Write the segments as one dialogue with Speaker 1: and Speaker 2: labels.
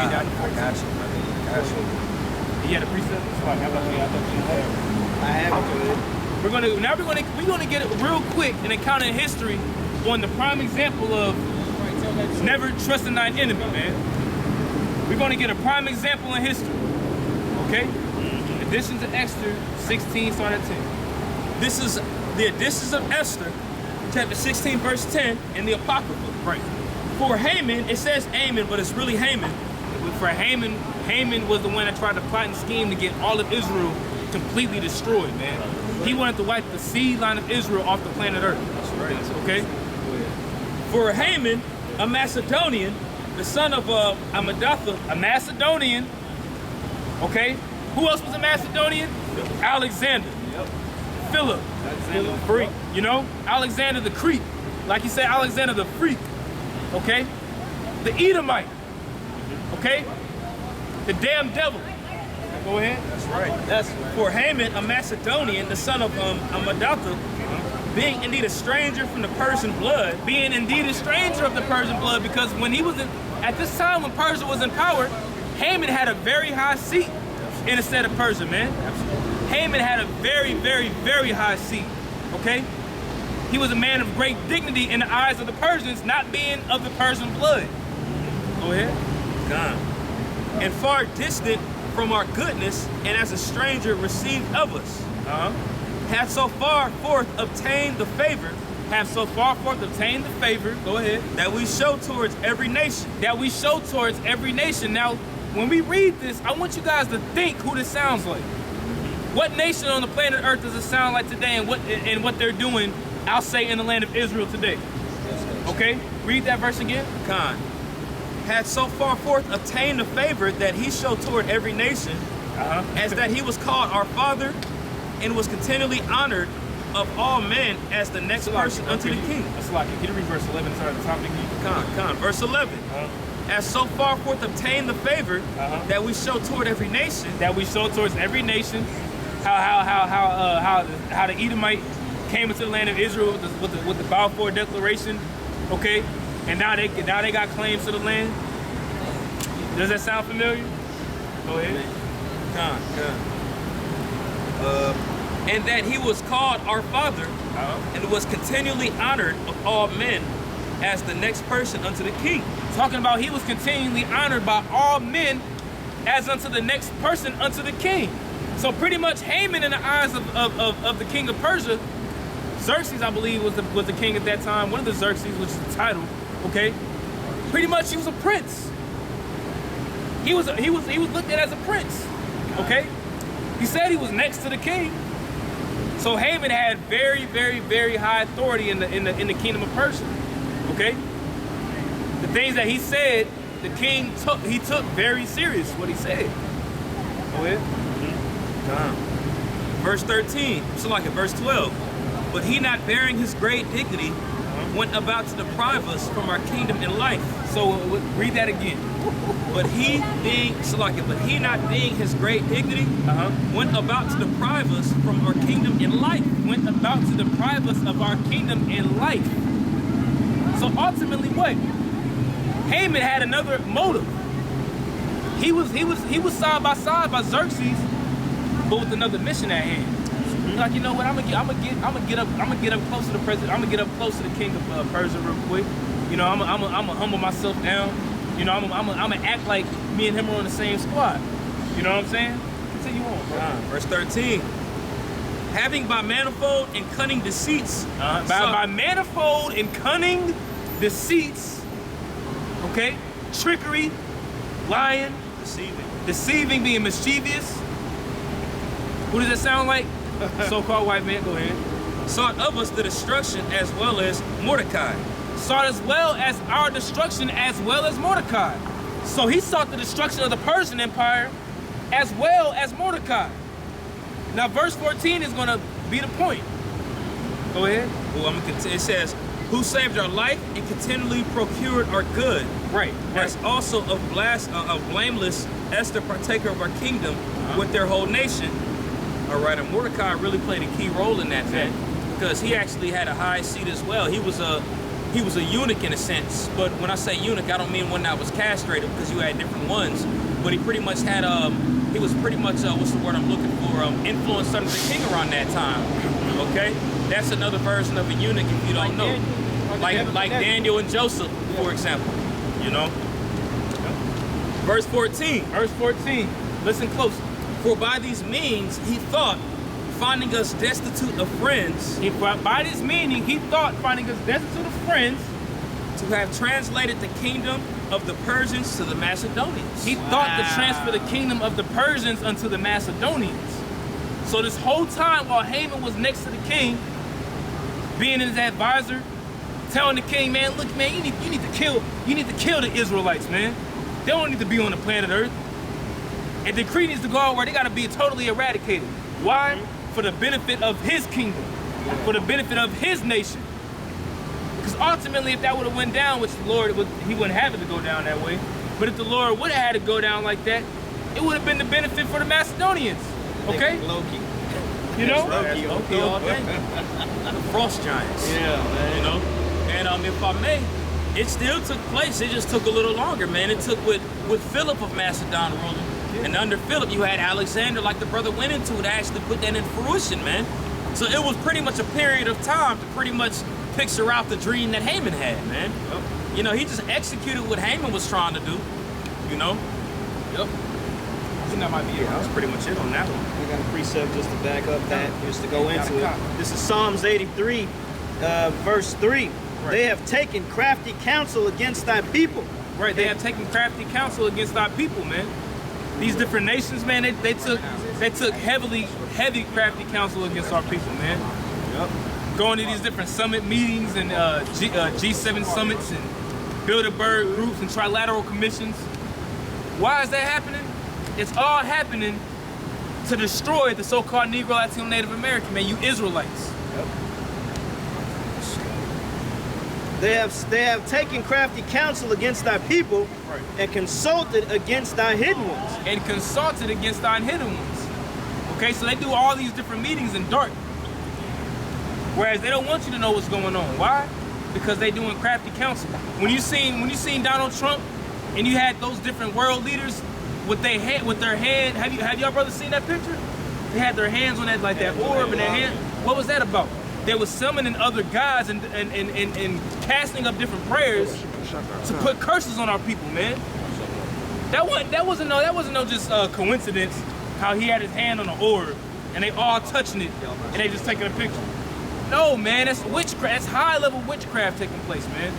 Speaker 1: read that?
Speaker 2: I got you, brother. I got you.
Speaker 1: You had a precept? How about you?
Speaker 3: I have it.
Speaker 1: We're gonna get it real quick and encounter in history on the prime example of never trusting thine enemy, man. We're gonna get a prime example in history. Okay? Addition to Esther 16, start at 10. This is the additions of Esther, chapter 16, verse 10, in the Apocrypha. Right. For Haman, it says Haman, but it's really Haman. For Haman, Haman was the one that tried to plot and scheme to get all of Israel completely destroyed, man. He wanted to wipe the seed line of Israel off the planet Earth. That's right. Okay? For Haman, a Macedonian, the son of Amadatha, a Macedonian, okay? Who else was a Macedonian? Alexander. Yep. Philip. Alexander the Freak. You know? Alexander the Creep. Like you said, Alexander the Freak. Okay? The Edomite. Okay? The damn devil. Go ahead.
Speaker 2: That's right.
Speaker 1: That's right. For Haman, a Macedonian, the son of Amadatha, being indeed a stranger from the Persian blood, being indeed a stranger of the Persian blood, because when he was at this time when Persia was in power, Haman had a very high seat in the state of Persia, man. Absolutely. Haman had a very, very, very high seat, okay? He was a man of great dignity in the eyes of the Persians, not being of the Persian blood. Go ahead. God. And far distant from our goodness, and as a stranger received of us, hath so far forth obtained the favor, go ahead, that we show towards every nation. Now, when we read this, I want you guys to think who this sounds like. What nation on the planet Earth does it sound like today, and what they're doing, I'll say, in the land of Israel today? Okay, read that verse again. Khan. Had so far forth obtained the favor that he showed toward every nation, as that he was called our father, and was continually honored of all men as the next person unto the king. Can you read verse 11? Sorry, the top again. Verse 11. As so far forth obtained the favor that we show toward every nation. That we show towards every nation. How the Edomite came into the land of Israel with the Balfour Declaration, okay? And now they got claims to the land. Does that sound familiar? Go ahead. And that he was called our father, and was continually honored of all men as the next person unto the king. Talking about he was continually honored by all men as unto the next person unto the king. So pretty much Haman in the eyes of the king of Persia, Xerxes, I believe, was the king at that time. One of the Xerxes, which is the title. Okay, pretty much he was a prince. He was looked at as a prince. Okay, he said he was next to the king. So Haman had very, very, very high authority in the kingdom of Persia. Okay, the things that he said, the king took very serious what he said. Go ahead. Verse 13. So like at verse 12. But he not bearing his great dignity went about to deprive us from our kingdom and life. So read that again. But he not being his great dignity, went about to deprive us from our kingdom and life. Went about to deprive us of our kingdom and life. So ultimately, what? Haman had another motive. He was side by side by Xerxes, but with another mission at hand. Like, you know what? I'm gonna get up close to the president. I'm gonna get up close to the king of Persia real quick. You know, I'm gonna humble myself down. You know, I'm gonna act like me and him are on the same squad. You know what I'm saying? Continue on, bro. Verse 13. Having by manifold and cunning deceits. By manifold and cunning deceits. Okay, trickery, lying, deceiving, being mischievous. Who does that sound like? So-called white man, go ahead. Sought of us the destruction as well as Mordecai. Sought as well as our destruction as well as Mordecai. So he sought the destruction of the Persian Empire as well as Mordecai. Now verse 14 is gonna be the point. Go ahead. Well, it says, who saved our life and continually procured our good. Right. As also of blameless Esther, partaker of our kingdom, with their whole nation. All right, and Mordecai really played a key role in that, man, because he actually had a high seat as well. He was he was a eunuch in a sense. But when I say eunuch, I don't mean one that was castrated, because you had different ones. But he pretty much had he was pretty much what's the word I'm looking for? Influenced under the king around that time. Okay, that's another version of a eunuch if you don't know. Like Daniel and Joseph, for example. You know. Verse 14.
Speaker 4: Verse 14.
Speaker 1: Listen close. For by these means he thought, finding us destitute of friends,
Speaker 4: By this meaning, he thought, finding us destitute of friends,
Speaker 1: to have translated the kingdom of the Persians to the Macedonians.
Speaker 4: he thought to transfer the kingdom of the Persians unto the Macedonians. So this whole time while Haman was next to the king, being his advisor, telling the king, man, look, man, you need to kill the Israelites, man. They don't need to be on the planet Earth. And the decree needs to go out where they gotta be totally eradicated. Why? For the benefit of his kingdom, for the benefit of his nation. Because ultimately, if that would have went down, which the Lord, he wouldn't have it to go down that way, but if the Lord would have had to go down like that, it would have been the benefit for the Macedonians. Okay?
Speaker 3: Loki.
Speaker 4: You know?
Speaker 1: Loki all day. The frost giants.
Speaker 3: Yeah, man.
Speaker 1: You know? And if I may, it still took place. It just took a little longer, man. It took with Philip of Macedon ruling. And under Philip, you had Alexander, like the brother went into, to actually put that in fruition, man. So it was pretty much a period of time to pretty much picture out the dream that Haman had, man. Yep. You know, he just executed what Haman was trying to do, you know? Yep. I think that might be it. That was pretty much it on that one.
Speaker 3: We got a precept just to back up that, just to go into it. This is Psalms 83, verse 3.
Speaker 4: Right.
Speaker 3: They have taken crafty counsel against thy people.
Speaker 4: Right, they have taken crafty counsel against our people, man. These different nations, man, they took heavy crafty counsel against our people, man.
Speaker 3: Yep.
Speaker 4: Going to these different summit meetings and G7 summits and Bilderberg groups and trilateral commissions. Why is that happening? It's all happening to destroy the so-called Negro, Latino, Native American, man, you Israelites.
Speaker 3: Yep. They have taken crafty counsel against thy people,
Speaker 4: Right.
Speaker 3: and consulted against thy hidden ones.
Speaker 4: And consulted against thine hidden ones. Okay, so they do all these different meetings in dark. Whereas they don't want you to know what's going on. Why? Because they doing crafty counsel. When you seen Donald Trump and you had those different world leaders with their hand, have y'all brothers seen that picture? They had their hands on that, like that orb in their hand. What was that about? They were summoning other gods and casting up different prayers to put curses on our people, man. That wasn't no just coincidence how he had his hand on the orb and they all touching it and they just taking a picture. No, man, that's witchcraft. That's high level witchcraft taking place, man.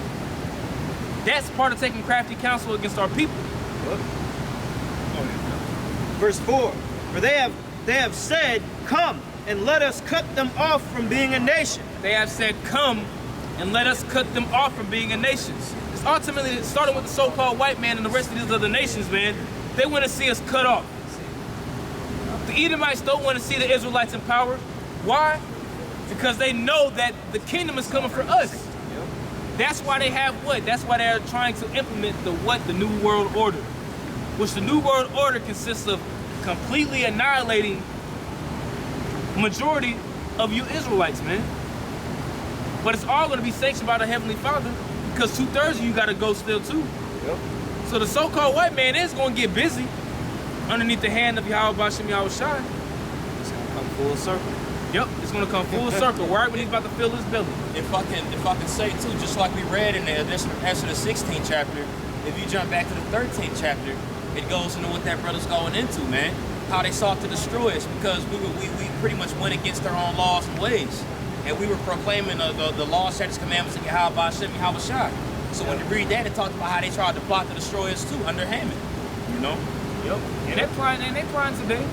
Speaker 4: That's part of taking crafty counsel against our people.
Speaker 3: Verse 4. For they have said, come and let us cut them off from being a nation.
Speaker 4: They have said, come and let us cut them off from being a nation. It's ultimately starting with the so-called white man and the rest of these other nations, man. They want to see us cut off. The Edomites don't want to see the Israelites in power. Why? Because they know that the kingdom is coming for us. That's why they have what? That's why they're trying to implement the New World Order. Which the New World Order consists of completely annihilating majority of you Israelites, man. But it's all going to be sanctioned by the Heavenly Father because 2/3 of you got to go still too.
Speaker 3: Yep.
Speaker 4: So the so-called white man is going to get busy underneath the hand of Yahweh Bashem Yahweh Shai.
Speaker 3: It's going to come full circle.
Speaker 4: Yep, it's going to come full circle right when he's about to fill his belly.
Speaker 1: If I can say too, just like we read in the Exodus 16th chapter, if you jump back to the 13th chapter, it goes into what that brother's going into, man. How they sought to destroy us because we pretty much went against our own laws and ways. And we were proclaiming the law, statutes, commandments of Yahweh Bashem Yahweh Shai. So when you read that, it talks about how they tried to plot to destroy us too under Haman. You know?
Speaker 4: Yep. And they plotting today.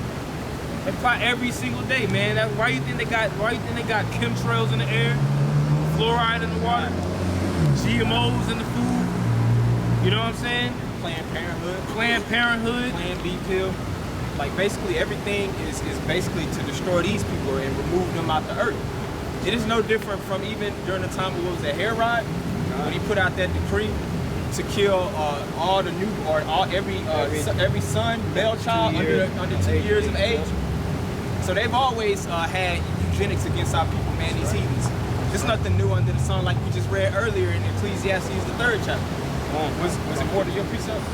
Speaker 4: They plot every single day, man. That's why you think they got chemtrails in the air, fluoride in the water, GMOs in the food. You know what I'm saying?
Speaker 2: Planned Parenthood.
Speaker 4: Planned Parenthood.
Speaker 2: Plan B pill. Like basically everything is basically to destroy these people and remove them out the earth. It is no different from even during the time of what was it, Herod, when he put out that decree to kill all the new or every son, male child under 2 years of age. So they've always had eugenics against our people, man. These heathens. It's nothing new under the sun, like we just read earlier in Ecclesiastes, the 3rd chapter. Was it more to your precept?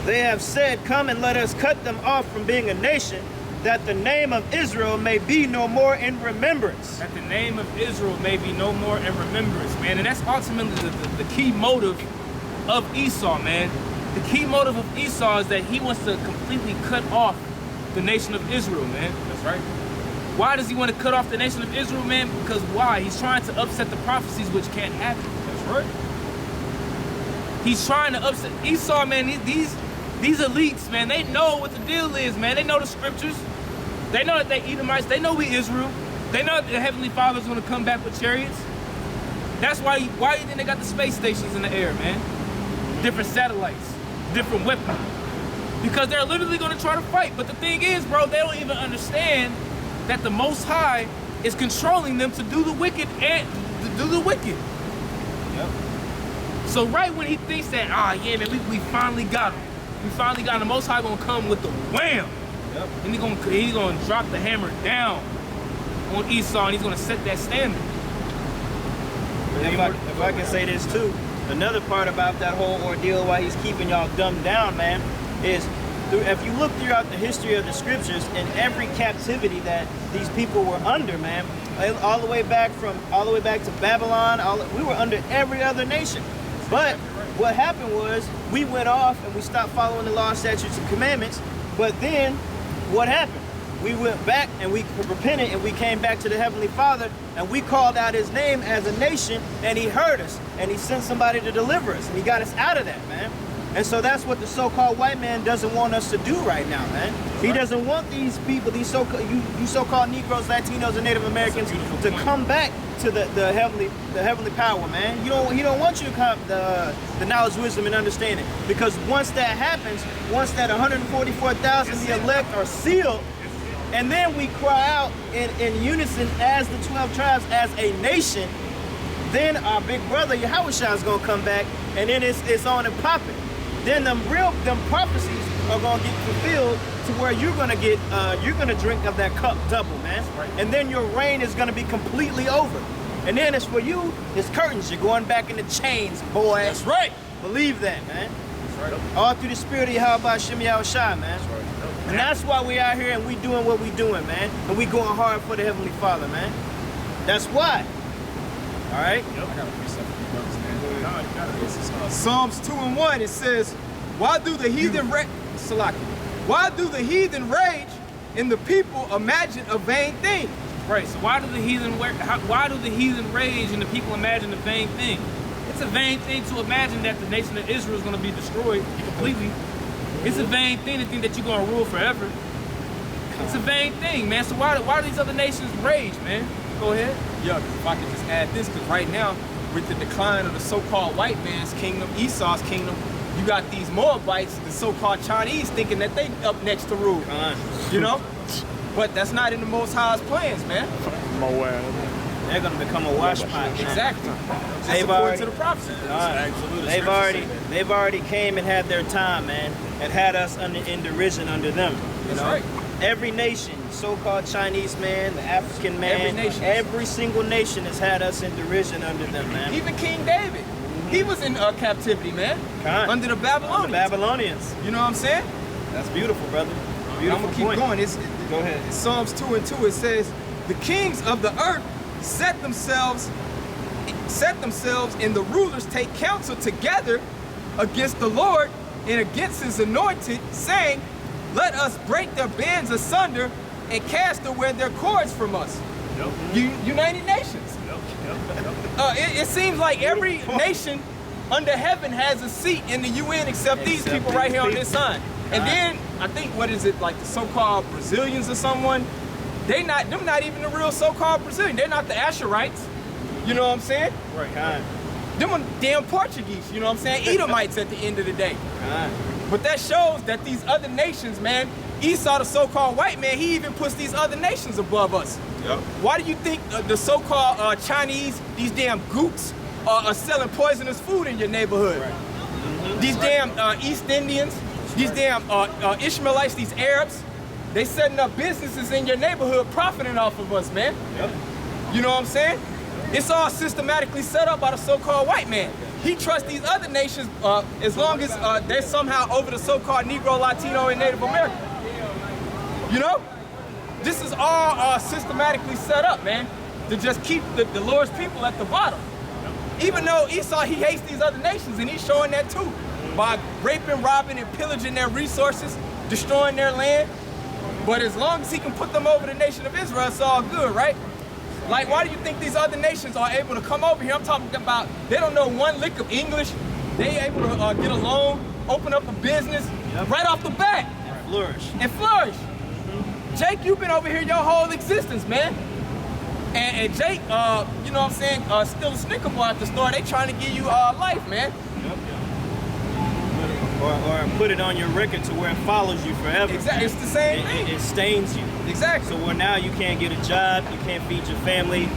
Speaker 3: They have said, come and let us cut them off from being a nation, that the name of Israel may be no more in remembrance.
Speaker 4: That the name of Israel may be no more in remembrance, man. And that's ultimately the key motive of Esau, man. The key motive of Esau is that he wants to completely cut off the nation of Israel, man.
Speaker 2: That's right.
Speaker 4: Why does he want to cut off the nation of Israel, man? Because why? He's trying to upset the prophecies, which can't happen.
Speaker 2: That's right.
Speaker 4: He's trying to upset Esau, man. These elites, man, they know what the deal is, man. They know the scriptures. They know that they Edomites. They know we Israel. They know that the Heavenly Father's going to come back with chariots. That's why you think they got the space stations in the air, man? Different satellites, different weapons. Because they're literally going to try to fight. But the thing is, bro, they don't even understand that the Most High is controlling them to do the wicked and to do the wicked.
Speaker 2: Yep.
Speaker 4: So right when he thinks that, yeah, man, we finally got him. We finally got him. The Most High gonna come with the wham.
Speaker 2: Yep.
Speaker 4: And he's gonna drop the hammer down on Esau, and he's gonna set that standard.
Speaker 3: If I can say this too, another part about that whole ordeal, why he's keeping y'all dumbed down, man, is if you look throughout the history of the scriptures, in every captivity that these people were under, man, all the way back to Babylon, we were under every other nation. But what happened was we went off and we stopped following the law, statutes, and commandments. But then what happened? We went back and we repented and we came back to the Heavenly Father and we called out his name as a nation, and he heard us and he sent somebody to deliver us and he got us out of that, man. And so that's what the so-called white man doesn't want us to do right now, man. He doesn't want these people, these you so-called Negroes, Latinos, and Native Americans to come back to the heavenly power, man. He don't want you to come the knowledge, wisdom, and understanding. Because once that happens, once that 144,000 the elect are sealed, and then we cry out in unison as the 12 tribes, as a nation, then our big brother Yahushua is gonna come back, and then it's on and popping. Then them prophecies are gonna get fulfilled to where you're gonna drink of that cup double, man.
Speaker 2: Right.
Speaker 3: And then your reign is gonna be completely over. And then as for you, it's curtains. You're going back in the chains, boy.
Speaker 4: That's right.
Speaker 3: Believe that, man.
Speaker 2: That's right.
Speaker 3: All through the spirit of Yahweh Shem Yahushua, man.
Speaker 2: That's right.
Speaker 3: And that's why we out here and we doing what we doing, man. And we going hard for the Heavenly Father, man. That's why. All right?
Speaker 2: I got a precept for you brothers, man. This is Psalms 2:1. It says, "Why do the heathen rage and the people imagine a vain thing?"
Speaker 4: Right. So why do the heathen rage and the people imagine a vain thing? It's a vain thing to imagine that the nation of Israel is going to be destroyed completely. It's a vain thing to think that you're going to rule forever. It's a vain thing, man. So why do these other nations rage, man? Go ahead.
Speaker 2: Yeah, because if I could just add this, because right now, with the decline of the so-called white man's kingdom, Esau's kingdom, you got these Moabites, the so-called Chinese, thinking that they up next to rule. You know? But that's not in the Most High's plans, man.
Speaker 3: They're gonna become a wash pot, man.
Speaker 2: Exactly.
Speaker 3: They've
Speaker 2: According
Speaker 3: already
Speaker 2: to the prophecy.
Speaker 3: They've already came and had their time, man, and had us in derision under them. You
Speaker 2: That's
Speaker 3: know?
Speaker 2: right.
Speaker 3: Every nation, so-called Chinese man, the African man, every single nation has had us in derision under them, man.
Speaker 2: Even King David, he was in captivity, man, under the Babylonians.
Speaker 3: The Babylonians.
Speaker 2: You know what I'm saying?
Speaker 3: That's beautiful, brother.
Speaker 2: I'm
Speaker 3: Beautiful
Speaker 2: gonna keep
Speaker 3: point.
Speaker 2: going.
Speaker 3: Go ahead.
Speaker 2: In Psalms 2:2, it says, "The kings of the earth set themselves, and the rulers take counsel together against the Lord and against his anointed, saying, let us break their bands asunder and cast away their cords from us." United Nations. It seems like every nation under heaven has a seat in the UN except these people right here on this side. And then I think, what is it, like the so-called Brazilians or someone? Them not even the real so-called Brazilians. They're not the Asherites. You know what I'm saying?
Speaker 3: Right.
Speaker 2: Them are damn Portuguese. You know what I'm saying? Edomites at the end of the day. But that shows that these other nations, man, Esau, the so-called white man, he even puts these other nations above us.
Speaker 3: Yep.
Speaker 2: Why do you think the so-called Chinese, these damn gooks, are selling poisonous food in your neighborhood? These damn East Indians, these damn Ishmaelites, these Arabs, They setting up businesses in your neighborhood profiting off of us, man.
Speaker 3: Yep.
Speaker 2: You know what I'm saying? It's all systematically set up by the so-called white man. He trusts these other nations as long as they're somehow over the so-called Negro, Latino, and Native American. You know? This is all systematically set up, man, to just keep the Lord's people at the bottom. Even though Esau, he hates these other nations, and he's showing that too, by raping, robbing, and pillaging their resources, destroying their land. But as long as he can put them over the nation of Israel, it's all good, right? Like, why do you think these other nations are able to come over here? I'm talking about, they don't know one lick of English. They able to get a loan, open up a business right off the bat.
Speaker 3: And flourish.
Speaker 2: Jake, you've been over here your whole existence, man. And Jake, you know what I'm saying, still a snicker boy at the store. They trying to give you life, man.
Speaker 3: Or put it on your record to where it follows you forever.
Speaker 2: Exactly, it's the same thing.
Speaker 3: It stains you.
Speaker 2: Exactly.
Speaker 3: So where now you can't get a job, you can't feed your family,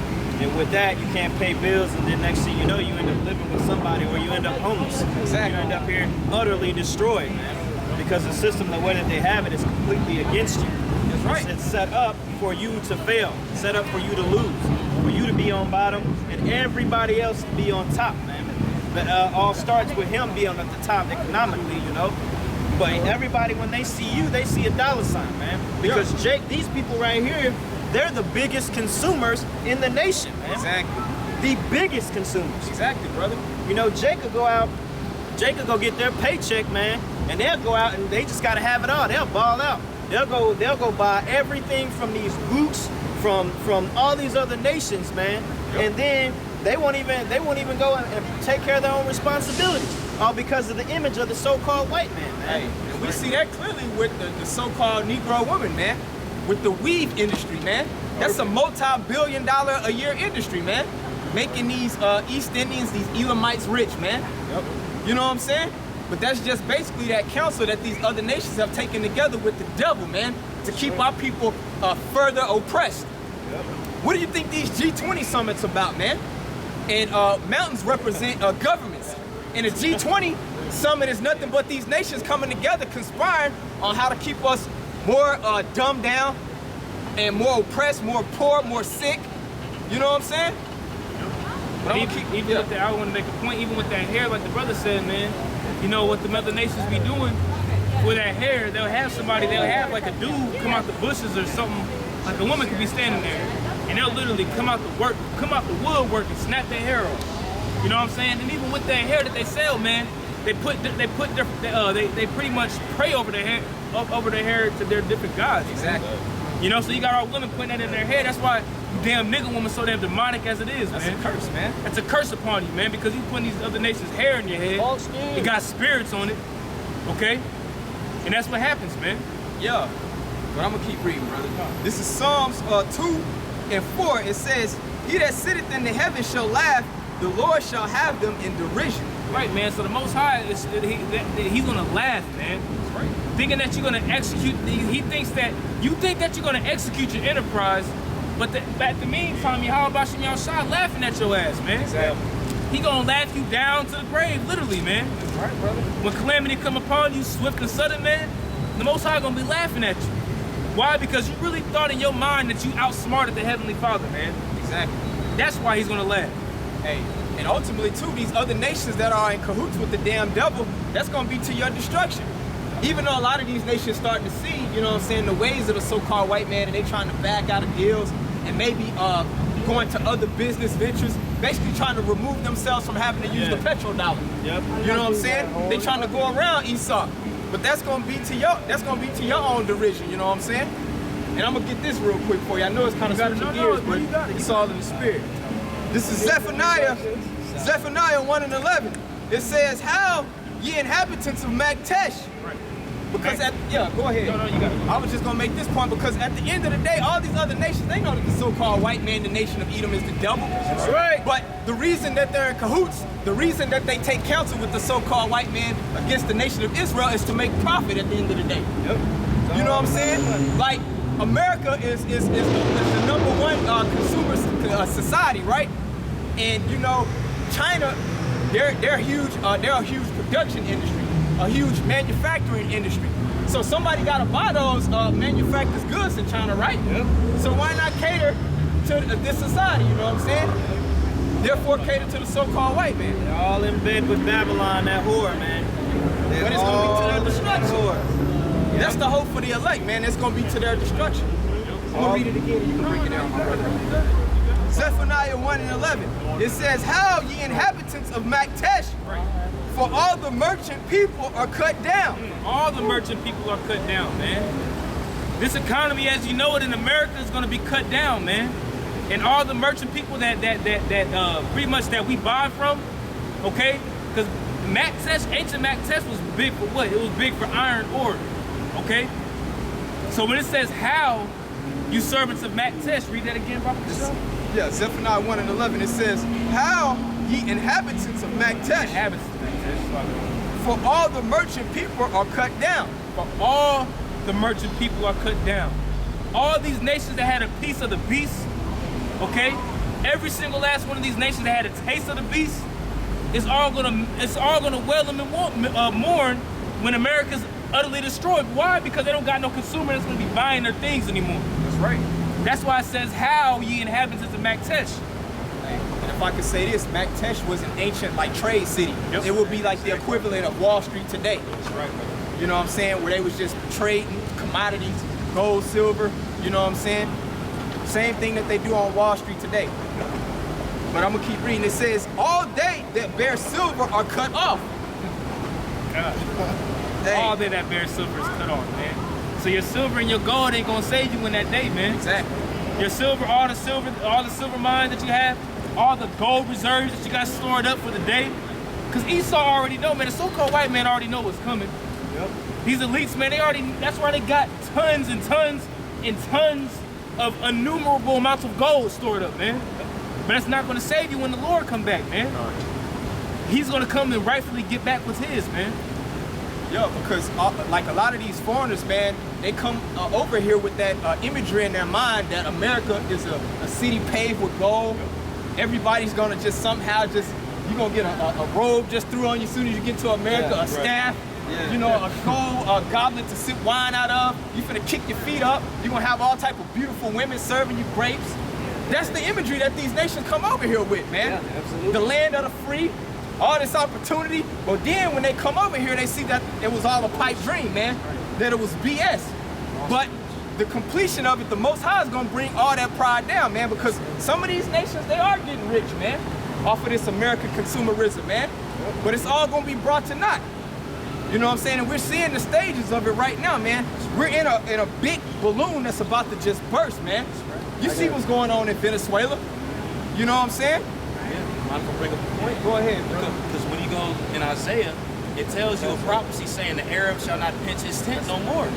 Speaker 3: and with that you can't pay bills, and then next thing you know you end up living with somebody, or you end up homeless.
Speaker 2: Exactly.
Speaker 3: You end up here utterly destroyed, man, because the system, the way that they have it, is completely against you.
Speaker 2: That's right.
Speaker 3: It's set up for you to fail, set up for you to lose, for you to be on bottom, and everybody else to be on top, man. But all starts with him being at the top economically, you know. But everybody, when they see you, they see a dollar sign, man. Because Jake, these people right here, they're the biggest consumers in the nation, man.
Speaker 2: Exactly.
Speaker 3: The biggest consumers.
Speaker 2: Exactly, brother.
Speaker 3: You know, Jake could go get their paycheck, man, and they'll go out and they just gotta have it all. They'll ball out. They'll go buy everything from these boots, from all these other nations, man. And then they won't even go and take care of their own responsibilities, all because of the image of the so-called white man, man.
Speaker 2: Hey, and we see that clearly with the so-called Negro woman, man. With the weave industry, man. That's a multi-billion-dollar a year industry, man. Making these East Indians, these Elamites rich, man.
Speaker 3: Yep.
Speaker 2: You know what I'm saying? But that's just basically that counsel that these other nations have taken together with the devil, man, to keep our people further oppressed.
Speaker 3: Yep.
Speaker 2: What do you think these G20 summits about, man? And mountains represent governments. And a G20 summit is nothing but these nations coming together, conspiring on how to keep us more dumbed down and more oppressed, more poor, more sick. You know what I'm saying? But
Speaker 4: I want to make a point, even with that hair, like the brother said, man, you know what the other nations be doing with that hair, they'll have like a dude come out the bushes or something, like a woman could be standing there, and they'll literally come out the woodwork and snap their hair off. You know what I'm saying? And even with that hair that they sell, man, they pretty much pray over their hair to their different gods.
Speaker 2: Exactly.
Speaker 4: You know, so you got all women putting that in their hair. That's why you damn nigga woman so damn demonic as it is,
Speaker 2: That's
Speaker 4: man.
Speaker 2: a curse, man.
Speaker 4: That's a curse upon you, man, because you putting these other nations' hair in your head. It got spirits on it, okay? And that's what happens, man.
Speaker 2: Yeah. But I'm gonna keep reading, brother. This is Psalms 2 and 4. It says, "He that sitteth in the heavens shall laugh, the Lord shall have them in derision."
Speaker 4: Right, man. So the Most High he's gonna laugh, man.
Speaker 2: That's right.
Speaker 4: Thinking that you're gonna execute. He thinks that you think that you're gonna execute your enterprise, but at the meantime, Yahweh Bashim Yahushua laughing at your ass, man.
Speaker 2: Exactly.
Speaker 4: He gonna laugh you down to the grave, literally, man.
Speaker 2: That's right, brother.
Speaker 4: When calamity come upon you, swift and sudden, man, the Most High gonna be laughing at you. Why? Because you really thought in your mind that you outsmarted the Heavenly Father, man.
Speaker 2: Exactly.
Speaker 4: That's why he's gonna laugh.
Speaker 2: Hey, and ultimately, too, these other nations that are in cahoots with the damn devil, that's gonna be to your destruction. Even though a lot of these nations starting to see, you know what I'm saying, the ways of the so-called white man, and they trying to back out of deals and maybe going to other business ventures, basically trying to remove themselves from having to use the petrodollar.
Speaker 3: Yep.
Speaker 2: You know what I'm saying? They trying to go around Esau. But that's gonna be to your own derision, you know what I'm saying? And I'm gonna get this real quick for you. I know it's kind of switching gears, but it's all in the spirit. This is Zephaniah 1 and 11. It says, "How ye inhabitants of Magtesh."
Speaker 4: Right.
Speaker 2: Because go ahead.
Speaker 4: No, you got it.
Speaker 2: I was just gonna make this point because at the end of the day, all these other nations, they know that the so-called white man, the nation of Edom, is the devil.
Speaker 3: That's right.
Speaker 2: But the reason that they're in cahoots, the reason that they take counsel with the so-called white man against the nation of Israel is to make profit at the end of the day.
Speaker 3: Yep.
Speaker 2: You know what I'm saying? Like, America is the number one consumer society, right? And you know, China, they're huge. They're a huge production industry, a huge manufacturing industry. So somebody got to buy those manufactured goods in China, right?
Speaker 3: Yep.
Speaker 2: So why not cater to this society, you know what I'm saying? Therefore cater to the so-called white man.
Speaker 3: They're all in bed with Babylon, that whore, man.
Speaker 2: But it's gonna be to their
Speaker 3: all
Speaker 2: destruction.
Speaker 3: whore.
Speaker 2: That's the hope for the elect, man. It's gonna be to their destruction. I'm gonna read it again, you can break it down, my brother. Zephaniah 1 and 11. It says, "How ye inhabitants of Maktesh, for all the merchant people are cut down."
Speaker 1: All the merchant people are cut down, man. This economy, as you know it in America, is going to be cut down, man. And all the merchant people that pretty much that we buy from, okay? Because ancient Maktesh was big for what? It was big for iron ore, okay? So when it says how you servants of Maktesh, read that again, Prophet Kishore.
Speaker 2: Yeah, Zephaniah 1 and 11, it says, "How ye inhabitants of Maktesh,
Speaker 1: Habits of Maktesh.
Speaker 2: for all the merchant people are cut down."
Speaker 1: For all the merchant people are cut down. All these nations that had a piece of the beast, okay? Every single last one of these nations that had a taste of the beast, it's all gonna wail them and mourn when America's utterly destroyed. Why? Because they don't got no consumer that's gonna be buying their things anymore.
Speaker 2: That's right.
Speaker 1: That's why it says, "How ye inhabitants of Maktesh."
Speaker 2: And if I could say this, Maktesh was an ancient like trade city.
Speaker 1: Yep.
Speaker 2: It would be like the equivalent of Wall Street today.
Speaker 1: That's right, brother.
Speaker 2: You know what I'm saying? Where they was just trading commodities, gold, silver, you know what I'm saying? Same thing that they do on Wall Street today. But I'm gonna keep reading. It says, "All they that bear silver are cut off."
Speaker 1: God.
Speaker 2: Hey,
Speaker 1: All that bear silver is cut off, man. So your silver and your gold ain't gonna save you in that day, man.
Speaker 2: exactly.
Speaker 1: Your silver, all the silver mines that you have, all the gold reserves that you got stored up for the day. Because Esau already know, man, the so-called white man already know what's coming.
Speaker 3: Yep.
Speaker 1: These elites, man, that's why they got tons and tons and tons of innumerable amounts of gold stored up, man. But that's not gonna save you when the Lord come back, man. He's gonna come and rightfully get back what's his, man.
Speaker 2: Yo, because like a lot of these foreigners, man, they come over here with that imagery in their mind that America is a city paved with gold. Everybody's gonna just somehow you're gonna get a robe just threw on you as soon as you get to America,
Speaker 3: Yeah,
Speaker 2: a staff,
Speaker 3: Yeah.
Speaker 2: you know, a gold goblet to sip wine out of. You finna kick your feet up. You're gonna have all type of beautiful women serving you grapes. That's the imagery that these nations come over here with, man.
Speaker 3: Yeah, absolutely.
Speaker 2: The land of the free, all this opportunity. But then when they come over here, they see that it was all a pipe dream, man. That it was BS. But the completion of it, the Most High is gonna bring all that pride down, man, because some of these nations, they are getting rich, man, off of this American consumerism, man. But it's all gonna be brought to naught. You know what I'm saying? And we're seeing the stages of it right now, man. We're in a big balloon that's about to just burst, man. You see what's going on in Venezuela? You know what I'm saying?
Speaker 5: Yeah, I'm gonna bring up a point.
Speaker 2: Go ahead, bro.
Speaker 5: Because when you go in Isaiah, it tells you a prophecy saying the Arab shall not pitch his tent no more.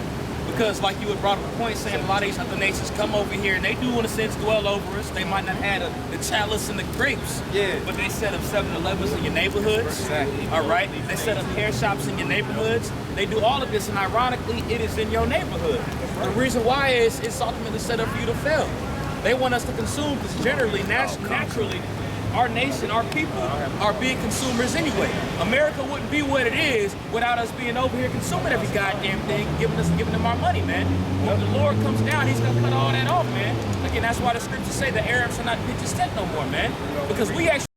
Speaker 5: Because like you had brought up a point saying a lot of these other nations come over here and they do in a sense dwell over us. They might not have the chalice and the grapes.
Speaker 2: Yeah.
Speaker 5: But they set up 7-Elevens in your neighborhoods.
Speaker 2: Exactly.
Speaker 5: All right. They set up hair shops in your neighborhoods. They do all of this, and ironically, it is in your neighborhood. The reason why is it's ultimately set up for you to fail. They want us to consume because generally, naturally, our nation, our people are big consumers anyway. America wouldn't be what it is without us being over here consuming every goddamn thing, giving them our money, man. When the Lord comes down, he's gonna cut all that off, man. Again, that's why the scriptures say the Arab shall not pitch his tent no more, man. Because we actually